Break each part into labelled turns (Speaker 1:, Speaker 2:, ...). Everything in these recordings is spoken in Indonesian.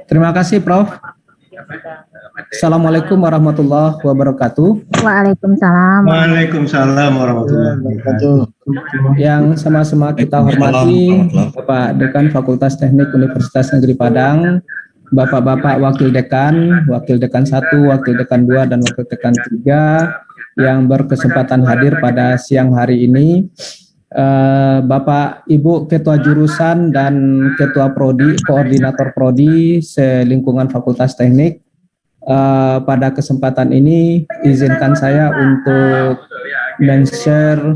Speaker 1: Terima kasih, Prof. Assalamualaikum warahmatullahi wabarakatuh.
Speaker 2: Waalaikumsalam.
Speaker 3: Waalaikumsalam warahmatullahi wabarakatuh.
Speaker 1: Yang sama-sama kita hormati Bapak Dekan Fakultas Teknik Universitas Negeri Padang, Bapak-Bapak Wakil Dekan 1, Wakil Dekan 2, dan Wakil Dekan 3 yang berkesempatan hadir pada siang hari ini. Bapak Ibu Ketua Jurusan dan Ketua Prodi, Koordinator Prodi selingkungan Fakultas Teknik, pada kesempatan ini izinkan saya untuk men-share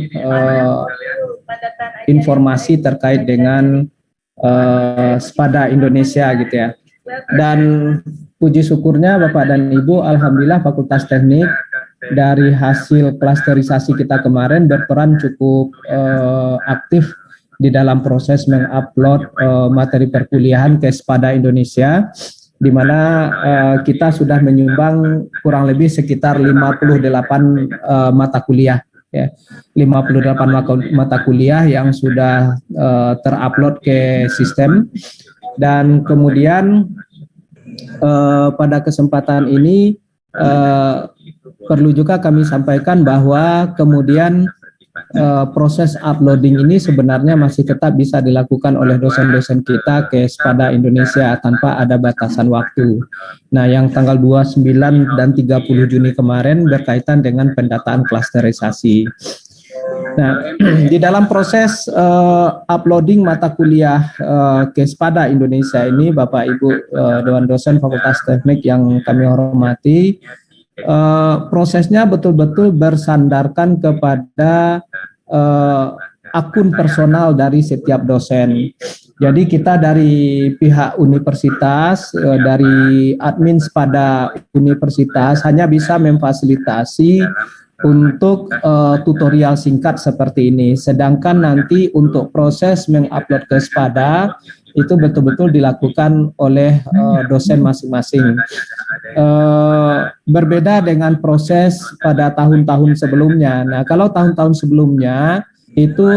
Speaker 1: informasi terkait dengan SPADA Indonesia gitu ya. Dan puji syukurnya Bapak dan Ibu, alhamdulillah Fakultas Teknik dari hasil klasterisasi kita kemarin berperan cukup aktif di dalam proses mengupload materi perkuliahan ke SPADA Indonesia, di mana kita sudah menyumbang kurang lebih sekitar 58 mata kuliah, ya, 58 mata kuliah yang sudah terupload ke sistem. Dan kemudian pada kesempatan ini perlu juga kami sampaikan bahwa kemudian proses uploading ini sebenarnya masih tetap bisa dilakukan oleh dosen-dosen kita ke SPADA Indonesia tanpa ada batasan waktu. Nah, yang tanggal 29 dan 30 Juni kemarin berkaitan dengan pendataan klasterisasi. Nah, di dalam proses uploading mata kuliah ke SPADA Indonesia ini, Bapak Ibu Dewan Dosen Fakultas Teknik yang kami hormati, prosesnya betul-betul bersandarkan kepada akun personal dari setiap dosen. Jadi kita dari pihak universitas, dari admin SPADA universitas hanya bisa memfasilitasi untuk tutorial singkat seperti ini. Sedangkan nanti untuk proses mengupload ke SPADA itu betul-betul dilakukan oleh dosen masing-masing. Berbeda dengan proses pada tahun-tahun sebelumnya. Nah, kalau tahun-tahun sebelumnya itu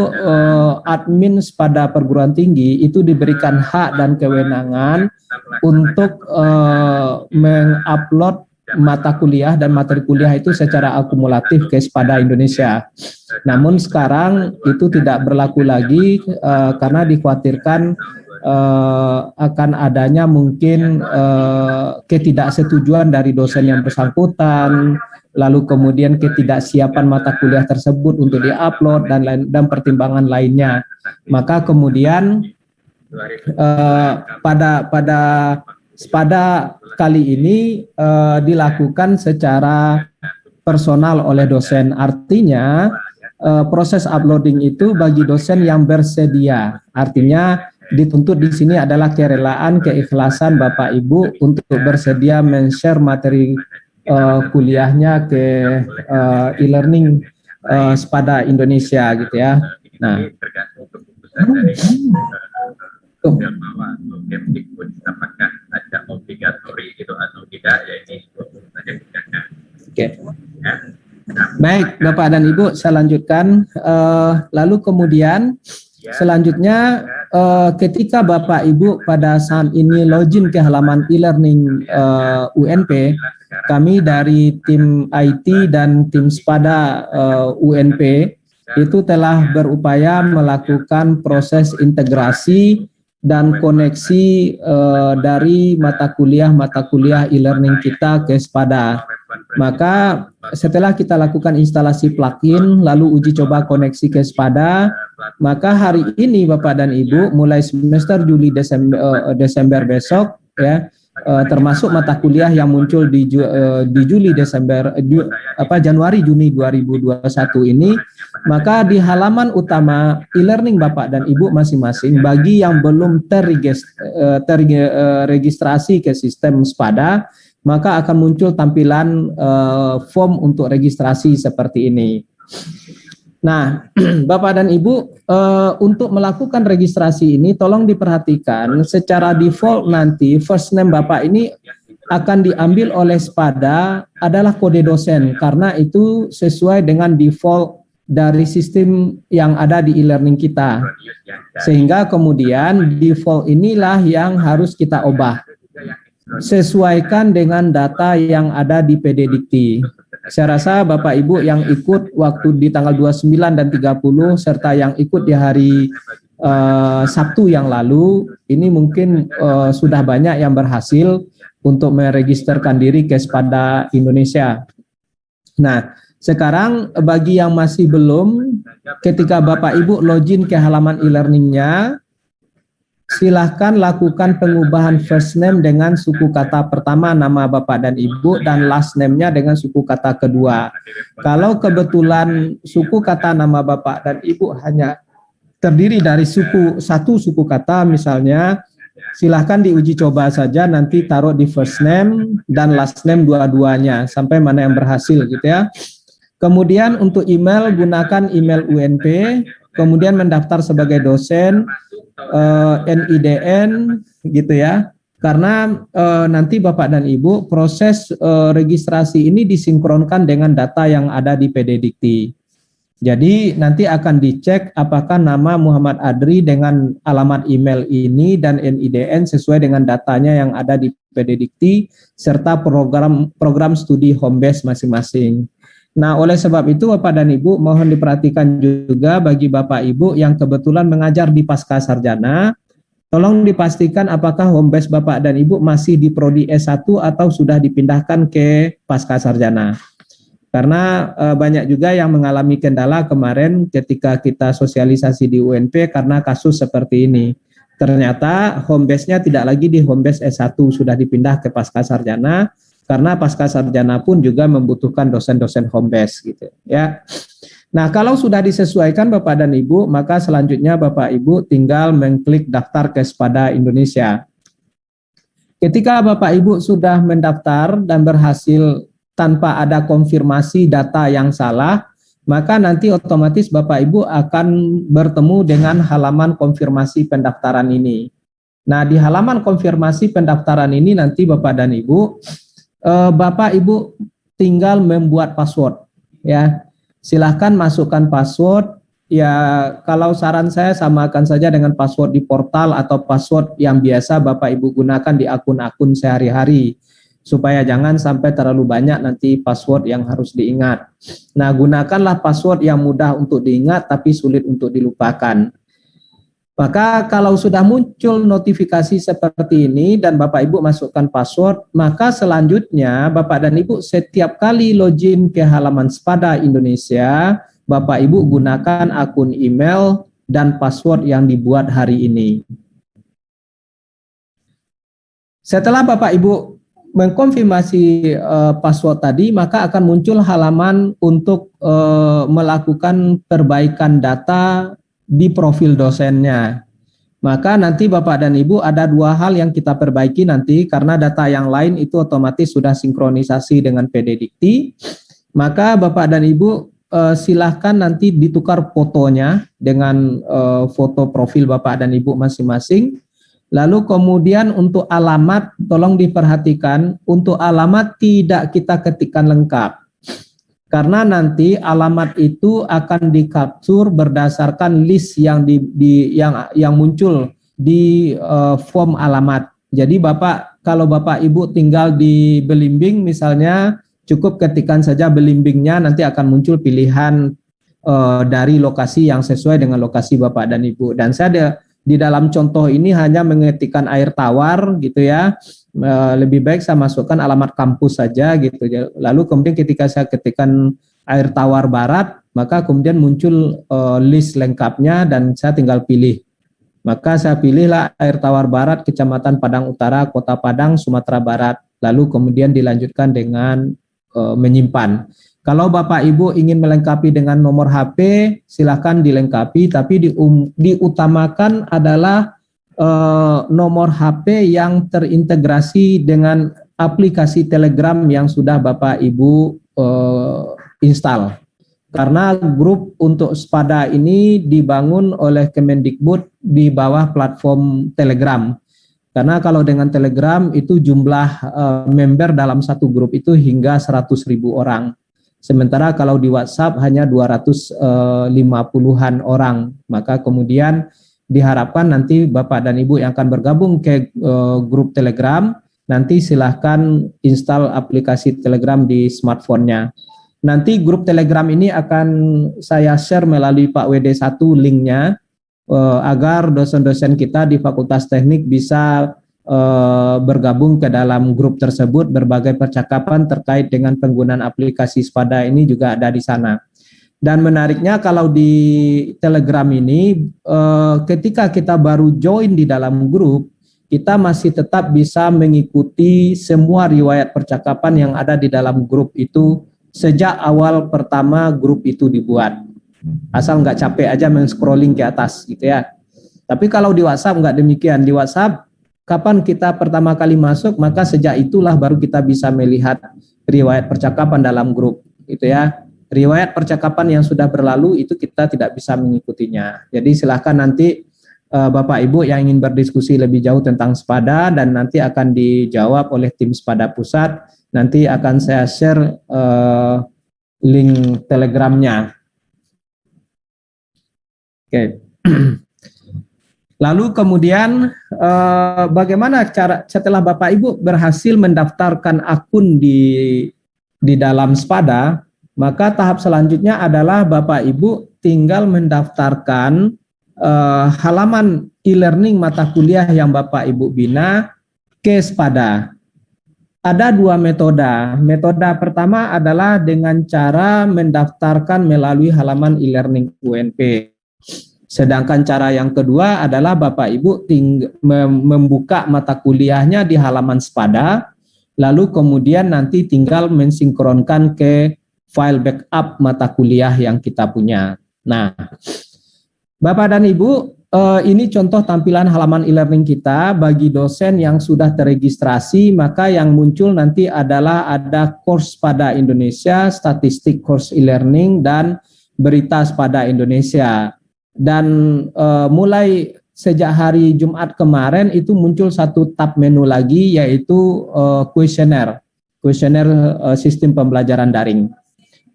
Speaker 1: admin pada perguruan tinggi itu diberikan hak dan kewenangan untuk mengupload mata kuliah dan materi kuliah itu secara akumulatif ke SPADA Indonesia. Namun sekarang itu tidak berlaku lagi karena dikhawatirkan akan adanya mungkin ketidaksetujuan dari dosen yang bersangkutan, lalu kemudian ketidaksiapan mata kuliah tersebut untuk diupload dan pertimbangan lainnya. Maka kemudian pada SPADA kali ini dilakukan secara personal oleh dosen. Artinya proses uploading itu bagi dosen yang bersedia. Artinya dituntut di sini adalah kerelaan, keikhlasan Bapak Ibu untuk bersedia men-share materi kuliahnya ke e-learning SPADA Indonesia gitu ya. Nah,
Speaker 4: apakah ada obligatori itu atau tidak, ya ini saja.
Speaker 1: Oke. Baik, Bapak dan Ibu, saya lanjutkan. Lalu kemudian selanjutnya ketika Bapak Ibu pada saat ini login ke halaman e-learning UNP, kami dari tim IT dan tim SPADA UNP itu telah berupaya melakukan proses integrasi dan koneksi dari mata kuliah e-learning kita ke SPADA. Maka setelah kita lakukan instalasi plugin lalu uji coba koneksi ke SPADA, maka hari ini Bapak dan Ibu mulai semester Juli Desember besok ya, termasuk mata kuliah yang muncul di Juli Januari Juni 2021 ini, maka di halaman utama e-learning Bapak dan Ibu masing-masing bagi yang belum terregistrasi ke sistem SPADA, maka akan muncul tampilan form untuk registrasi seperti ini. Nah, Bapak dan Ibu, untuk melakukan registrasi ini tolong diperhatikan secara default nanti first name Bapak ini akan diambil oleh SPADA adalah kode dosen karena itu sesuai dengan default dari sistem yang ada di e-learning kita. Sehingga kemudian default inilah yang harus kita ubah. sesuaikan dengan data yang ada di PD Dikti. Saya rasa Bapak Ibu yang ikut waktu di tanggal 29 dan 30 serta yang ikut di hari Sabtu yang lalu, ini mungkin sudah banyak yang berhasil untuk meregisterkan diri ke Spada Indonesia. Nah, sekarang bagi yang masih belum, ketika Bapak Ibu login ke halaman e-learningnya, silahkan lakukan pengubahan first name dengan suku kata pertama nama Bapak dan Ibu dan last name-nya dengan suku kata kedua. Kalau kebetulan suku kata nama Bapak dan Ibu hanya terdiri dari satu suku kata misalnya, silahkan diuji coba saja, nanti taruh di first name dan last name dua-duanya sampai mana yang berhasil gitu ya. Kemudian untuk email, gunakan email UNP, kemudian mendaftar sebagai dosen, NIDN gitu ya, karena nanti Bapak dan Ibu proses registrasi ini disinkronkan dengan data yang ada di PD Dikti. Jadi nanti akan dicek apakah nama Muhammad Adri dengan alamat email ini dan NIDN sesuai dengan datanya yang ada di PD Dikti serta program studi home base masing-masing. Nah, oleh sebab itu Bapak dan Ibu mohon diperhatikan juga bagi Bapak Ibu yang kebetulan mengajar di Pasca Sarjana, tolong dipastikan apakah home base Bapak dan Ibu masih di Prodi S1 atau sudah dipindahkan ke Pasca Sarjana. Karena banyak juga yang mengalami kendala kemarin ketika kita sosialisasi di UNP karena kasus seperti ini. Ternyata home base-nya tidak lagi di home base S1, sudah dipindah ke Pasca Sarjana. Karena pasca sarjana pun juga membutuhkan dosen-dosen home base gitu ya. Nah, kalau sudah disesuaikan Bapak dan Ibu, maka selanjutnya Bapak Ibu tinggal mengklik daftar ke Spada Indonesia. Ketika Bapak Ibu sudah mendaftar dan berhasil tanpa ada konfirmasi data yang salah, maka nanti otomatis Bapak Ibu akan bertemu dengan halaman konfirmasi pendaftaran ini. Nah, di halaman konfirmasi pendaftaran ini nanti Bapak dan Ibu Bapak Ibu tinggal membuat password ya. Silahkan masukkan password ya, kalau saran saya samakan saja dengan password di portal atau password yang biasa Bapak Ibu gunakan di akun-akun sehari-hari supaya jangan sampai terlalu banyak nanti password yang harus diingat. Nah, gunakanlah password yang mudah untuk diingat tapi sulit untuk dilupakan. Maka kalau sudah muncul notifikasi seperti ini dan Bapak Ibu masukkan password, maka selanjutnya Bapak dan Ibu setiap kali login ke halaman Spada Indonesia, Bapak Ibu gunakan akun email dan password yang dibuat hari ini. Setelah Bapak Ibu mengkonfirmasi password tadi, maka akan muncul halaman untuk melakukan perbaikan data di profil dosennya. Maka nanti Bapak dan Ibu ada dua hal yang kita perbaiki nanti karena data yang lain itu otomatis sudah sinkronisasi dengan PD Dikti. Maka Bapak dan Ibu silahkan nanti ditukar fotonya dengan foto profil Bapak dan Ibu masing-masing. Lalu kemudian untuk alamat tolong diperhatikan, untuk alamat tidak kita ketikkan lengkap. Karena nanti alamat itu akan dikaptur berdasarkan list yang yang muncul di form alamat. Jadi kalau Bapak Ibu tinggal di Belimbing misalnya, cukup ketikkan saja Belimbingnya, nanti akan muncul pilihan dari lokasi yang sesuai dengan lokasi Bapak dan Ibu. Dan saya di dalam contoh ini hanya mengetikkan air tawar gitu ya. Lebih baik saya masukkan alamat kampus saja gitu. Lalu kemudian ketika saya ketikkan air tawar barat, maka kemudian muncul list lengkapnya dan saya tinggal pilih. Maka saya pilihlah air tawar barat, Kecamatan Padang Utara, Kota Padang, Sumatera Barat. Lalu kemudian dilanjutkan dengan menyimpan. Kalau Bapak Ibu ingin melengkapi dengan nomor HP, silakan dilengkapi, tapi diutamakan adalah nomor HP yang terintegrasi dengan aplikasi Telegram yang sudah Bapak Ibu install. Karena grup untuk Spada ini dibangun oleh Kemendikbud di bawah platform Telegram. Karena kalau dengan Telegram itu jumlah member dalam satu grup itu hingga 100.000 orang. Sementara kalau di WhatsApp hanya 250-an orang. Maka kemudian diharapkan nanti Bapak dan Ibu yang akan bergabung ke grup Telegram, nanti silahkan install aplikasi Telegram di smartphone-nya. Nanti grup Telegram ini akan saya share melalui Pak WD1 linknya, agar dosen-dosen kita di Fakultas Teknik bisa bergabung ke dalam grup tersebut. Berbagai percakapan terkait dengan penggunaan aplikasi Spada ini juga ada di sana. Dan menariknya kalau di Telegram ini, ketika kita baru join di dalam grup, kita masih tetap bisa mengikuti semua riwayat percakapan yang ada di dalam grup itu sejak awal pertama grup itu dibuat. Asal nggak capek aja men-scrolling ke atas gitu ya. Tapi kalau di WhatsApp nggak demikian. Di WhatsApp, kapan kita pertama kali masuk, maka sejak itulah baru kita bisa melihat riwayat percakapan dalam grup gitu ya. Riwayat percakapan yang sudah berlalu itu kita tidak bisa mengikutinya. Jadi silahkan nanti Bapak Ibu yang ingin berdiskusi lebih jauh tentang Spada dan nanti akan dijawab oleh tim Spada Pusat. Nanti akan saya share link Telegramnya. Oke. Lalu kemudian bagaimana cara setelah Bapak Ibu berhasil mendaftarkan akun di dalam Spada, maka tahap selanjutnya adalah Bapak Ibu tinggal mendaftarkan halaman e-learning mata kuliah yang Bapak Ibu bina ke Spada. Ada dua metode. Metode pertama adalah dengan cara mendaftarkan melalui halaman e-learning UNP. Sedangkan cara yang kedua adalah Bapak Ibu membuka mata kuliahnya di halaman Spada, lalu kemudian nanti tinggal mensinkronkan ke file backup mata kuliah yang kita punya. Nah, Bapak dan Ibu, ini contoh tampilan halaman e-learning kita. Bagi dosen yang sudah teregistrasi, maka yang muncul nanti adalah ada course Spada Indonesia, statistik course e-learning, dan berita Spada Indonesia. Dan mulai sejak hari Jumat kemarin itu muncul satu tab menu lagi, yaitu kuesioner sistem pembelajaran daring,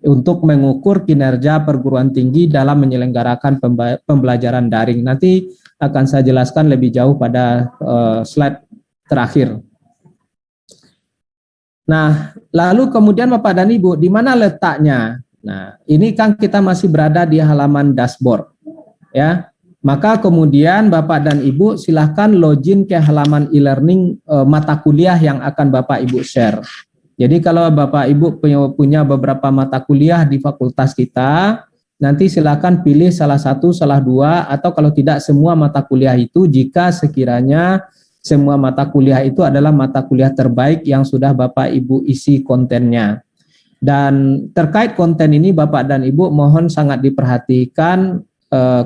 Speaker 1: untuk mengukur kinerja perguruan tinggi dalam menyelenggarakan pembelajaran daring. Nanti akan saya jelaskan lebih jauh pada slide terakhir. Nah, lalu kemudian Bapak dan Ibu, di mana letaknya? Nah, ini kan kita masih berada di halaman dashboard, ya. Maka kemudian Bapak dan Ibu silahkan login ke halaman e-learning mata kuliah yang akan Bapak Ibu share. Jadi kalau Bapak Ibu punya beberapa mata kuliah di fakultas kita, nanti silakan pilih salah satu, salah dua, atau kalau tidak semua mata kuliah itu, jika sekiranya semua mata kuliah itu adalah mata kuliah terbaik yang sudah Bapak Ibu isi kontennya. Dan terkait konten ini Bapak dan Ibu mohon sangat diperhatikan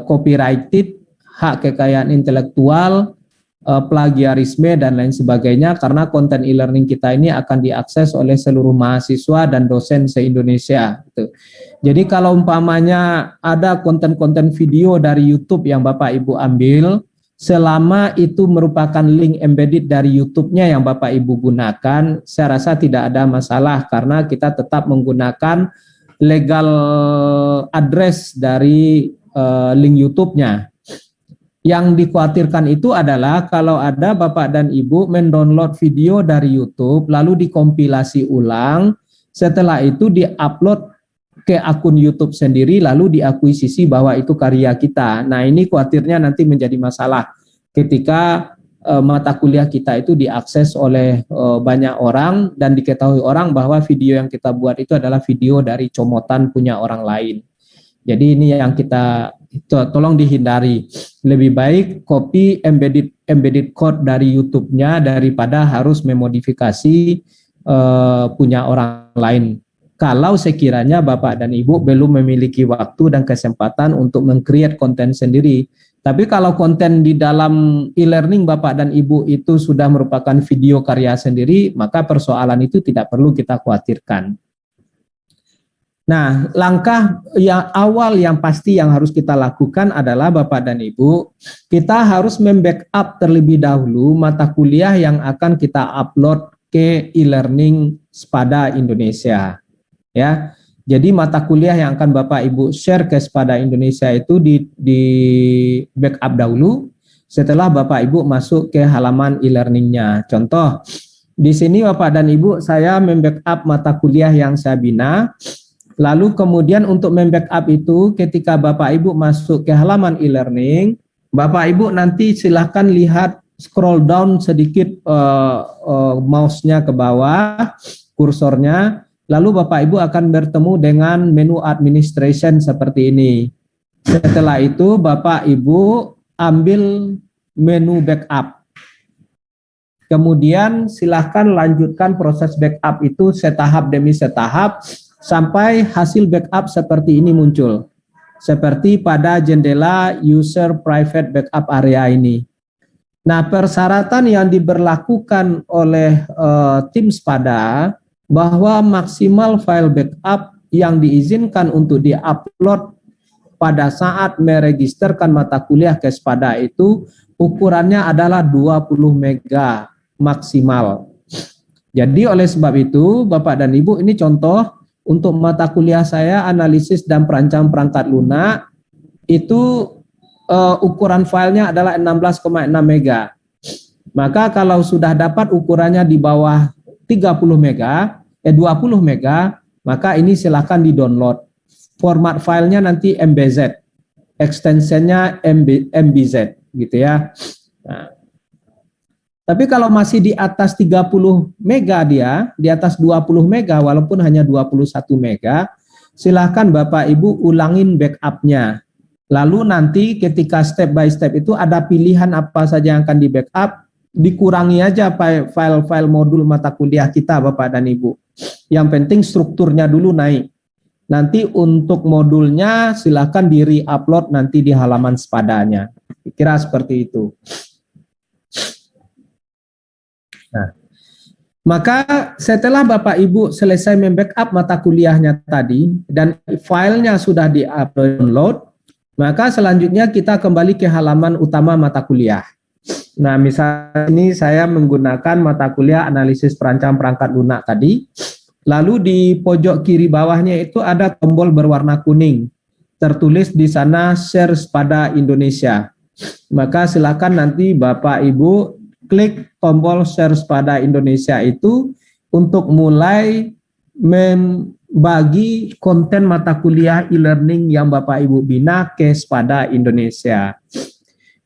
Speaker 1: copyrighted, hak kekayaan intelektual, plagiarisme dan lain sebagainya, karena konten e-learning kita ini akan diakses oleh seluruh mahasiswa dan dosen se-Indonesia. Jadi kalau umpamanya ada konten-konten video dari YouTube yang Bapak Ibu ambil, selama itu merupakan link embedded dari YouTube-nya yang Bapak Ibu gunakan, saya rasa tidak ada masalah karena kita tetap menggunakan legal address dari link YouTube-nya. Yang dikhawatirkan itu adalah kalau ada Bapak dan Ibu mendownload video dari YouTube, lalu dikompilasi ulang, setelah itu diupload ke akun YouTube sendiri, lalu diakuisisi bahwa itu karya kita. Nah, ini khawatirnya nanti menjadi masalah ketika mata kuliah kita itu diakses oleh banyak orang dan diketahui orang bahwa video yang kita buat itu adalah video dari comotan punya orang lain. Jadi ini yang kita tolong dihindari. Lebih baik copy embedded code dari YouTube-nya daripada harus memodifikasi punya orang lain. Kalau sekiranya Bapak dan Ibu belum memiliki waktu dan kesempatan untuk meng-create konten sendiri. Tapi kalau konten di dalam e-learning Bapak dan Ibu itu sudah merupakan video karya sendiri, maka persoalan itu tidak perlu kita khawatirkan. Nah, langkah yang awal yang pasti yang harus kita lakukan adalah Bapak dan Ibu, kita harus membackup terlebih dahulu mata kuliah yang akan kita upload ke e-learning Spada Indonesia. Ya, jadi mata kuliah yang akan Bapak Ibu share ke Spada Indonesia itu di backup dahulu setelah Bapak Ibu masuk ke halaman e-learningnya. Contoh, Di sini Bapak dan Ibu saya membackup mata kuliah yang saya bina. Lalu kemudian untuk membackup itu ketika Bapak Ibu masuk ke halaman e-learning, Bapak Ibu nanti silahkan lihat scroll down sedikit mouse-nya ke bawah, kursornya, lalu Bapak Ibu akan bertemu dengan menu administration seperti ini. Setelah itu Bapak Ibu ambil menu backup. Kemudian silahkan lanjutkan proses backup itu setahap demi setahap sampai hasil backup seperti ini muncul. Seperti pada jendela user private backup area ini. Nah, persyaratan yang diberlakukan oleh tim Spada bahwa maksimal file backup yang diizinkan untuk diupload pada saat meregisterkan mata kuliah ke Spada itu ukurannya adalah 20 mega maksimal. Jadi oleh sebab itu Bapak dan Ibu, ini contoh untuk mata kuliah saya analisis dan perancang perangkat lunak itu ukuran filenya adalah 16,6 mega. Maka kalau sudah dapat ukurannya di bawah 20 mega, maka ini silakan di-download. Format filenya nanti MBZ, extensionnya MBZ gitu ya. Nah, tapi kalau masih di atas 30 mega dia, di atas 20 mega walaupun hanya 21 mega, silahkan Bapak Ibu ulangin backupnya. Lalu nanti ketika step by step itu ada pilihan apa saja yang akan di backup, dikurangi aja file-file modul mata kuliah kita Bapak dan Ibu. Yang penting strukturnya dulu naik. Nanti untuk modulnya silahkan di re-upload nanti di halaman Spadanya. Kira seperti itu. Nah, maka setelah Bapak Ibu selesai membackup mata kuliahnya tadi dan filenya sudah di-upload, maka selanjutnya kita kembali ke halaman utama mata kuliah. Nah, misalnya ini saya menggunakan mata kuliah analisis perancang perangkat lunak tadi. Lalu di pojok kiri bawahnya itu ada tombol berwarna kuning. Tertulis di sana Share Spada Indonesia. Maka silakan nanti Bapak Ibu klik tombol Share Spada Indonesia itu untuk mulai membagi konten mata kuliah e-learning yang Bapak Ibu bina ke Spada Indonesia.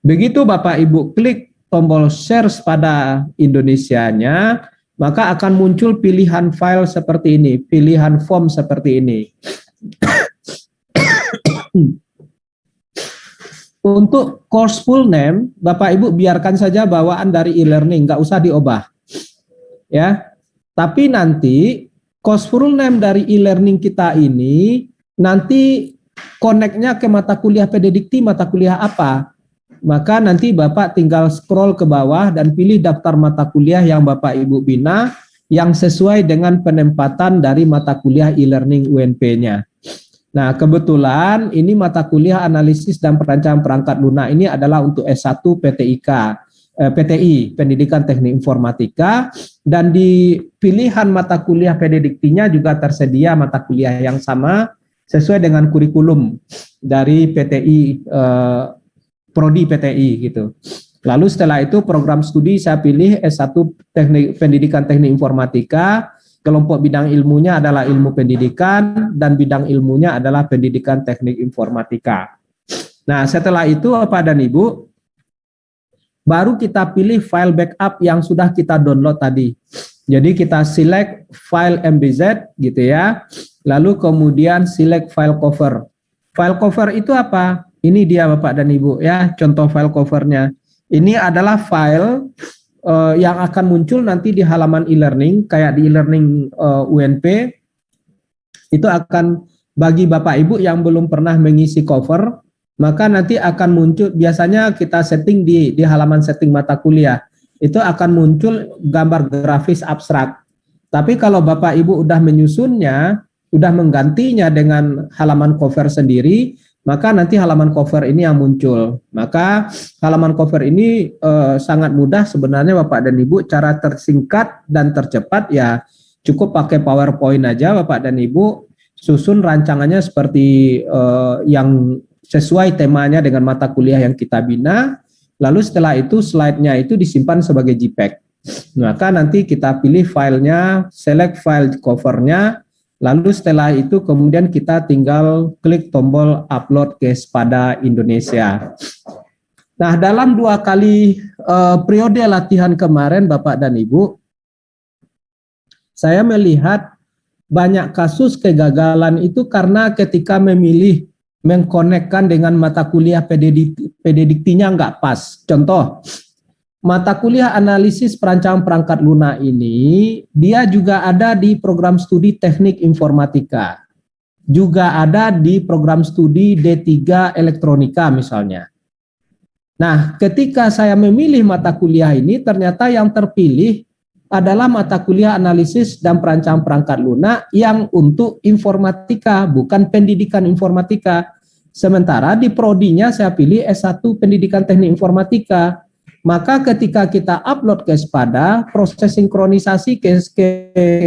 Speaker 1: Begitu Bapak Ibu klik tombol Share Spada Indonesianya, maka akan muncul pilihan file seperti ini, pilihan form seperti ini. Untuk course full name, Bapak Ibu biarkan saja bawaan dari e-learning, nggak usah diubah. Ya, tapi nanti course full name dari e-learning kita ini nanti connect-nya ke mata kuliah PDDikti, mata kuliah apa? Maka nanti Bapak tinggal scroll ke bawah dan pilih daftar mata kuliah yang Bapak Ibu bina yang sesuai dengan penempatan dari mata kuliah e-learning UNP-nya. Nah, kebetulan ini mata kuliah analisis dan perancang perangkat lunak ini adalah untuk S1 PTI, Pendidikan Teknik Informatika, dan di pilihan mata kuliah PDDiktinya juga tersedia mata kuliah yang sama sesuai dengan kurikulum dari PTI, Prodi PTI gitu. Lalu setelah itu program studi saya pilih S1 Pendidikan Teknik Informatika, kelompok bidang ilmunya adalah ilmu pendidikan dan bidang ilmunya adalah pendidikan teknik informatika. Nah, setelah itu Bapak dan Ibu, baru kita pilih file backup yang sudah kita download tadi. Jadi kita select file MBZ gitu ya, lalu kemudian select file cover. File cover itu apa? Ini dia Bapak dan Ibu ya, contoh file covernya. Ini adalah file yang akan muncul nanti di halaman e-learning, kayak di e-learning UNP, itu akan bagi Bapak Ibu yang belum pernah mengisi cover, maka nanti akan muncul, biasanya kita setting di halaman setting mata kuliah, itu akan muncul gambar grafis abstrak. Tapi kalau Bapak Ibu udah menyusunnya, udah menggantinya dengan halaman cover sendiri, maka nanti halaman cover ini yang muncul. Maka halaman cover ini sangat mudah sebenarnya Bapak dan Ibu, cara tersingkat dan tercepat ya cukup pakai PowerPoint aja Bapak dan Ibu, susun rancangannya seperti yang sesuai temanya dengan mata kuliah yang kita bina, lalu setelah itu slide-nya itu disimpan sebagai JPEG. Maka nanti kita pilih filenya, select file covernya, lalu setelah itu kemudian kita tinggal klik tombol upload ke Spada Indonesia. Nah, dalam 2 kali periode latihan kemarin Bapak dan Ibu, saya melihat banyak kasus kegagalan itu karena ketika memilih mengkonekkan dengan mata kuliah PD-Diktinya nggak pas. Contoh, mata kuliah analisis perancangan perangkat lunak ini, dia juga ada di program studi teknik informatika. Juga ada di program studi D3 elektronika misalnya. Nah, ketika saya memilih mata kuliah ini, ternyata yang terpilih adalah mata kuliah analisis dan perancangan perangkat lunak yang untuk informatika, bukan pendidikan informatika. Sementara di prodinya saya pilih S1 pendidikan teknik informatika. Maka ketika kita upload ke Spada, proses sinkronisasi ke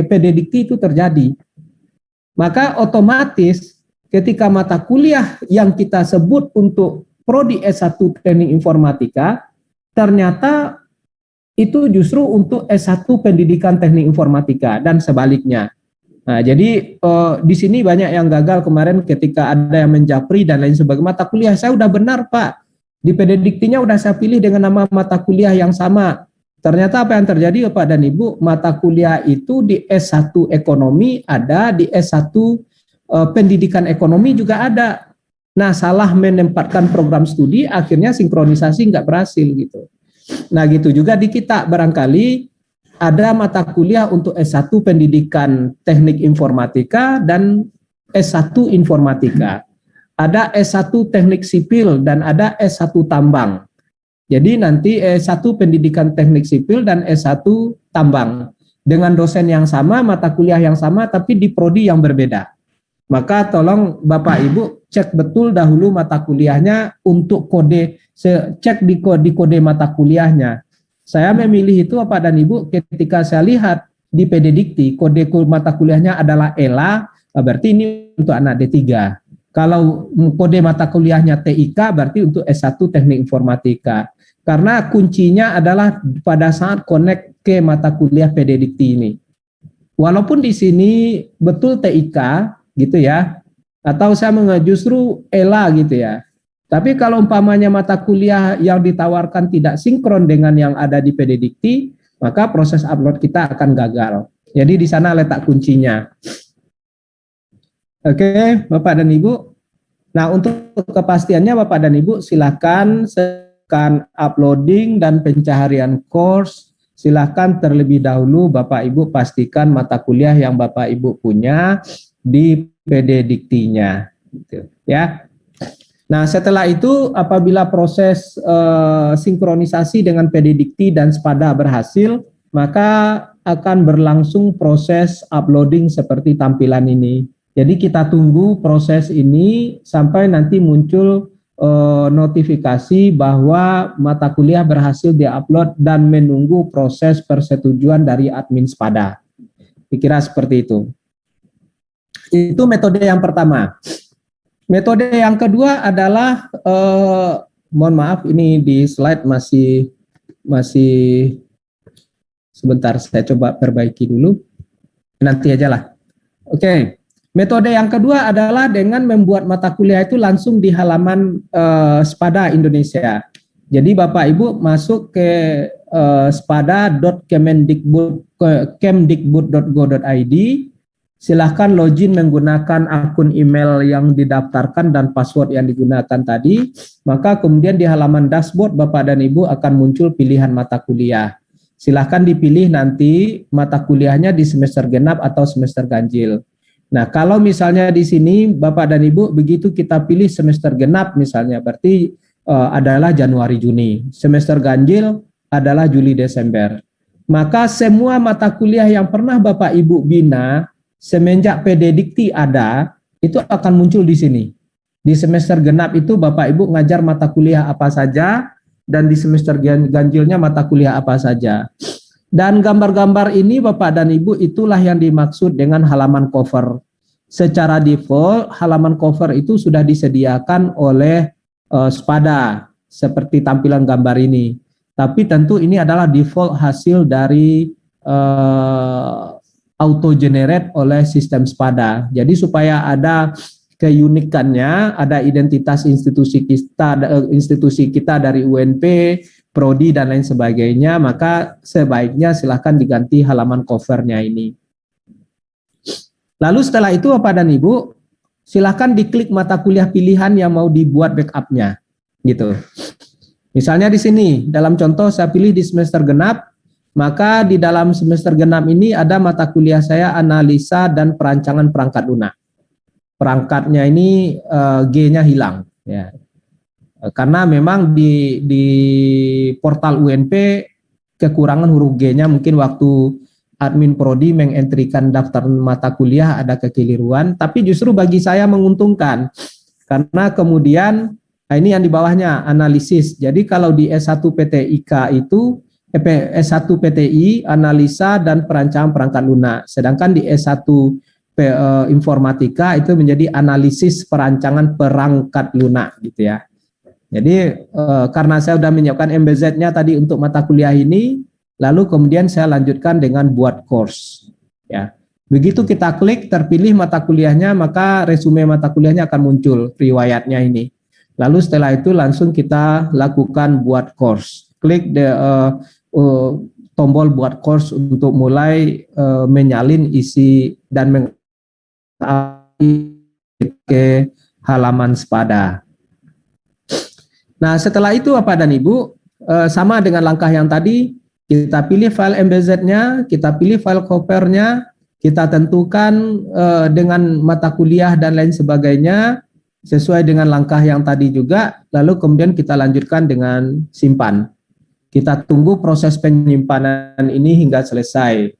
Speaker 1: PD-Dikti itu terjadi. Maka otomatis ketika mata kuliah yang kita sebut untuk prodi S1 teknik informatika, ternyata itu justru untuk S1 pendidikan teknik informatika dan sebaliknya. Nah, jadi di sini banyak yang gagal kemarin ketika ada yang menjapri dan lain sebagainya. Mata kuliah saya udah benar Pak, di PD-Diktinya udah saya pilih dengan nama mata kuliah yang sama. Ternyata apa yang terjadi Bapak dan Ibu, mata kuliah itu di S1 ekonomi ada, di S1 pendidikan ekonomi juga ada. Nah, salah menempatkan program studi, akhirnya sinkronisasi nggak berhasil gitu. Nah gitu juga di kita barangkali ada mata kuliah untuk S1 pendidikan teknik informatika dan S1 informatika. Ada S1 teknik sipil dan ada S1 tambang. Jadi nanti S1 pendidikan teknik sipil dan S1 tambang. Dengan dosen yang sama, mata kuliah yang sama tapi di prodi yang berbeda. Maka tolong Bapak Ibu cek betul dahulu mata kuliahnya untuk kode, cek di kode mata kuliahnya. Saya memilih itu Bapak dan Ibu ketika saya lihat di PD-Dikti kode mata kuliahnya adalah ELA, berarti ini untuk anak D3. Kalau kode mata kuliahnya TIK berarti untuk S1 teknik informatika. Karena kuncinya adalah pada saat connect ke mata kuliah PD-Dikti ini. Walaupun di sini betul TIK gitu ya, atau saya justru ELA gitu ya. Tapi kalau umpamanya mata kuliah yang ditawarkan tidak sinkron dengan yang ada di PD-Dikti, maka proses upload kita akan gagal. Jadi di sana letak kuncinya. Oke, Bapak dan Ibu. Nah, untuk kepastiannya Bapak dan Ibu silakan uploading dan pencaharian course. Silakan terlebih dahulu Bapak Ibu pastikan mata kuliah yang Bapak Ibu punya di PD-Diktinya, gitu, ya. Nah, setelah itu apabila proses sinkronisasi dengan PD-Dikti dan Spada berhasil, maka akan berlangsung proses uploading seperti tampilan ini. Jadi kita tunggu proses ini sampai nanti muncul notifikasi bahwa mata kuliah berhasil diupload dan menunggu proses persetujuan dari admin Spada. Dikira seperti itu. Itu metode yang pertama. Metode yang kedua adalah, mohon maaf ini di slide masih sebentar, saya coba perbaiki dulu. Nanti aja lah. Oke. Metode yang kedua adalah dengan membuat mata kuliah itu langsung di halaman Spada Indonesia. Jadi Bapak Ibu masuk ke spada.kemdikbud.go.id. Silahkan login menggunakan akun email yang didaftarkan dan password yang digunakan tadi. Maka kemudian di halaman dashboard Bapak dan Ibu akan muncul pilihan mata kuliah. Silahkan dipilih nanti mata kuliahnya di semester genap atau semester ganjil. Nah, kalau misalnya di sini Bapak dan Ibu begitu kita pilih semester genap misalnya, berarti adalah Januari Juni. Semester ganjil adalah Juli Desember. Maka semua mata kuliah yang pernah Bapak Ibu bina semenjak PD-Dikti ada, itu akan muncul di sini. Di semester genap itu Bapak Ibu ngajar mata kuliah apa saja, dan di semester ganjilnya mata kuliah apa saja. Dan gambar-gambar ini Bapak dan Ibu itulah yang dimaksud dengan halaman cover. Secara default, halaman cover itu sudah disediakan oleh Spada, seperti tampilan gambar ini. tapi tentu ini adalah default hasil dari auto generate oleh sistem Spada. Jadi supaya ada keunikannya, ada identitas institusi kita dari UNP, Prodi dan lain sebagainya, maka sebaiknya silahkan diganti halaman covernya ini. Lalu setelah itu Bapak dan Ibu, silahkan diklik mata kuliah pilihan yang mau dibuat backupnya, gitu. Misalnya di sini, dalam contoh saya pilih di semester genap, maka di dalam semester genap ini ada mata kuliah saya analisa dan perancangan perangkat lunak. Perangkatnya ini G-nya hilang, ya. Karena memang di portal UNP kekurangan huruf G-nya, mungkin waktu admin prodi mengentrikan daftar mata kuliah ada kekeliruan, tapi justru bagi saya menguntungkan karena kemudian ini yang di bawahnya analisis. Jadi kalau di S1 PTIK itu S1 PTI analisa dan perancangan perangkat lunak, sedangkan di S1 informatika itu menjadi analisis perancangan perangkat lunak, gitu ya. Jadi karena saya sudah menyiapkan MBZ-nya tadi untuk mata kuliah ini, lalu kemudian saya lanjutkan dengan buat course, ya. Begitu kita klik terpilih mata kuliahnya, maka resume mata kuliahnya akan muncul riwayatnya ini. Lalu setelah itu langsung kita lakukan buat course. Klik tombol buat course untuk mulai menyalin isi dan ke halaman Spada. Nah, setelah itu Bapak dan Ibu, sama dengan langkah yang tadi, kita pilih file MBZ-nya, kita pilih file covernya, kita tentukan dengan mata kuliah dan lain sebagainya, sesuai dengan langkah yang tadi juga, lalu kemudian kita lanjutkan dengan simpan. Kita tunggu proses penyimpanan ini hingga selesai.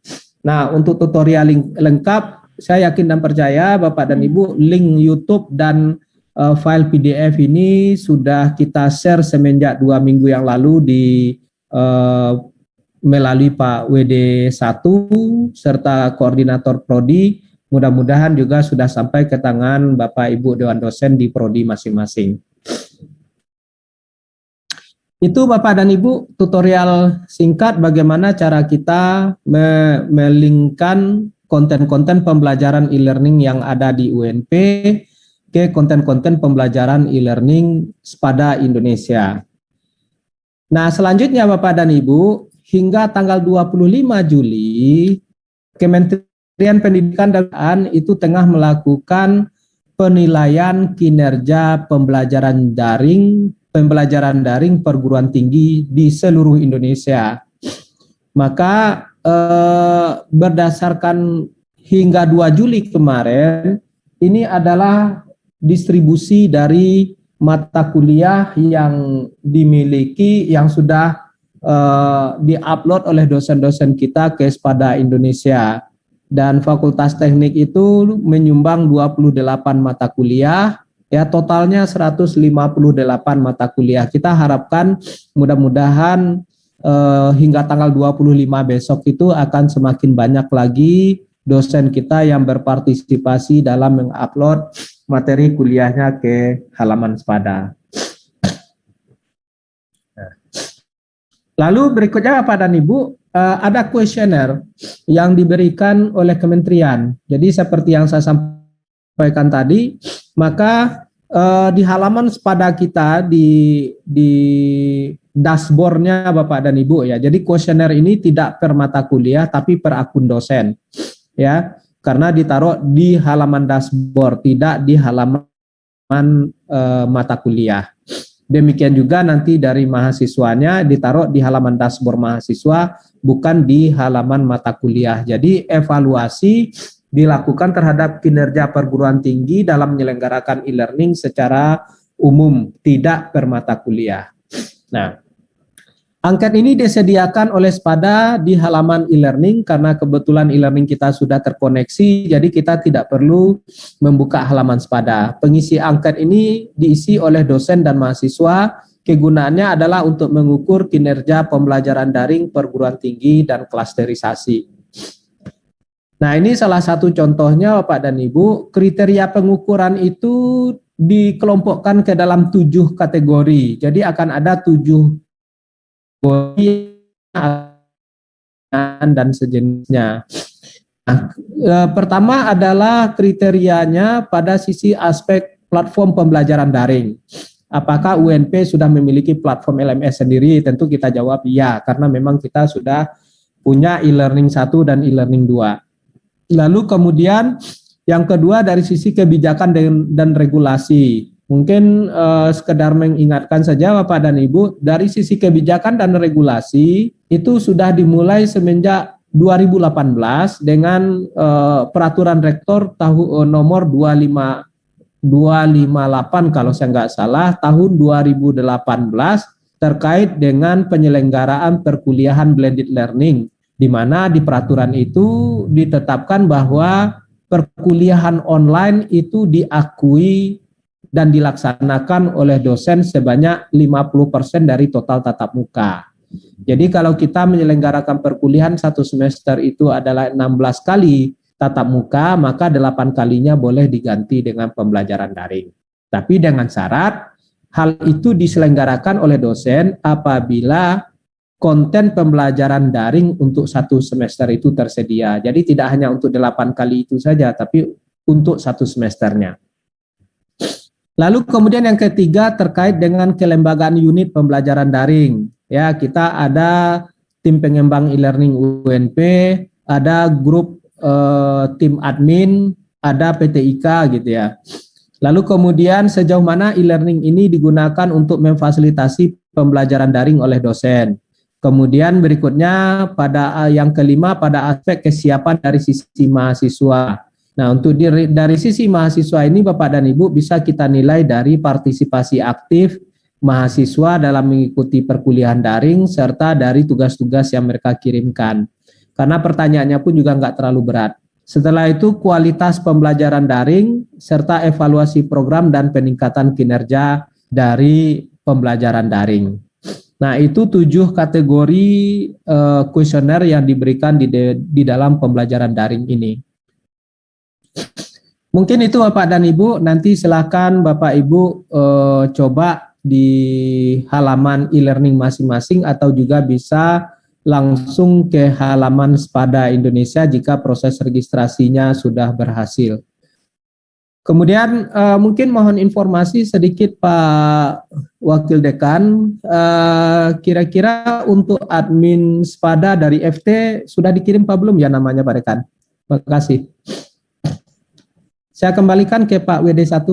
Speaker 1: Nah, untuk tutorial lengkap, saya yakin dan percaya Bapak dan Ibu, link YouTube dan file PDF ini sudah kita share semenjak 2 minggu yang lalu di melalui Pak WD1 serta koordinator prodi. Mudah-mudahan juga sudah sampai ke tangan Bapak Ibu Dewan Dosen di prodi masing-masing. Itu Bapak dan Ibu tutorial singkat bagaimana cara kita melingkan konten-konten pembelajaran e-learning yang ada di UNP ke konten-konten pembelajaran e-learning Spada Indonesia. Nah, selanjutnya Bapak dan Ibu, hingga tanggal 25 Juli, Kementerian Pendidikan dan Kebudayaan itu tengah melakukan penilaian kinerja pembelajaran daring perguruan tinggi di seluruh Indonesia. Maka berdasarkan hingga 2 Juli kemarin, ini adalah distribusi dari mata kuliah yang dimiliki, yang sudah di-upload oleh dosen-dosen kita ke Spada Indonesia. Dan Fakultas Teknik itu menyumbang 28 mata kuliah, ya totalnya 158 mata kuliah. Kita harapkan mudah-mudahan hingga tanggal 25 besok itu akan semakin banyak lagi dosen kita yang berpartisipasi dalam mengupload materi kuliahnya ke halaman Spada. Lalu berikutnya Bapak dan Ibu, ada kuesioner yang diberikan oleh kementerian. Jadi seperti yang saya sampaikan tadi, maka di halaman Spada kita di dashboardnya Bapak dan Ibu ya. Jadi kuesioner ini tidak per mata kuliah tapi per akun dosen. Ya, karena ditaruh di halaman dashboard, tidak di halaman mata kuliah. Demikian juga nanti dari mahasiswanya ditaruh di halaman dashboard mahasiswa, bukan di halaman mata kuliah. Jadi evaluasi dilakukan terhadap kinerja perguruan tinggi dalam menyelenggarakan e-learning secara umum, tidak per mata kuliah. Nah, angket ini disediakan oleh Spada di halaman e-learning karena kebetulan e-learning kita sudah terkoneksi, jadi kita tidak perlu membuka halaman Spada. Pengisi angket ini diisi oleh dosen dan mahasiswa, kegunaannya adalah untuk mengukur kinerja pembelajaran daring perguruan tinggi dan klasterisasi. Nah, ini salah satu contohnya Bapak dan Ibu, kriteria pengukuran itu dikelompokkan ke dalam 7 kategori, jadi akan ada 7 dan sejenisnya. Nah, pertama adalah kriterianya pada sisi aspek platform pembelajaran daring. Apakah UNP sudah memiliki platform LMS sendiri? Tentu kita jawab iya, karena memang kita sudah punya e-learning 1 dan e-learning 2. Lalu kemudian yang kedua dari sisi kebijakan dan regulasi. Mungkin sekedar mengingatkan saja Bapak dan Ibu, dari sisi kebijakan dan regulasi itu sudah dimulai semenjak 2018 dengan peraturan rektor nomor 258 kalau saya nggak salah tahun 2018 terkait dengan penyelenggaraan perkuliahan blended learning, di mana di peraturan itu ditetapkan bahwa perkuliahan online itu diakui dan dilaksanakan oleh dosen sebanyak 50% dari total tatap muka. Jadi kalau kita menyelenggarakan perkuliahan 1 semester itu adalah 16 kali tatap muka, maka 8 kalinya boleh diganti dengan pembelajaran daring. Tapi dengan syarat hal itu diselenggarakan oleh dosen apabila konten pembelajaran daring untuk 1 semester itu tersedia. Jadi tidak hanya untuk 8 kali itu saja, tapi untuk 1 semesternya. Lalu kemudian yang ketiga terkait dengan kelembagaan unit pembelajaran daring. Ya, kita ada tim pengembang e-learning UNP, ada grup tim admin, ada PTIK gitu ya. Lalu kemudian sejauh mana e-learning ini digunakan untuk memfasilitasi pembelajaran daring oleh dosen. Kemudian berikutnya pada yang kelima pada aspek kesiapan dari sisi mahasiswa. Nah, untuk dari sisi mahasiswa ini Bapak dan Ibu bisa kita nilai dari partisipasi aktif mahasiswa dalam mengikuti perkuliahan daring serta dari tugas-tugas yang mereka kirimkan. Karena pertanyaannya pun juga nggak terlalu berat. Setelah itu kualitas pembelajaran daring serta evaluasi program dan peningkatan kinerja dari pembelajaran daring. Nah, itu 7 kategori kuesioner yang diberikan di dalam pembelajaran daring ini. Mungkin itu Bapak dan Ibu, nanti silakan Bapak Ibu coba di halaman e-learning masing-masing atau juga bisa langsung ke halaman Spada Indonesia jika proses registrasinya sudah berhasil. Kemudian mungkin mohon informasi sedikit Pak Wakil Dekan, kira-kira untuk admin Spada dari FT sudah dikirim Pak belum ya namanya Pak Dekan? Terima kasih. Saya kembalikan ke Pak WD1.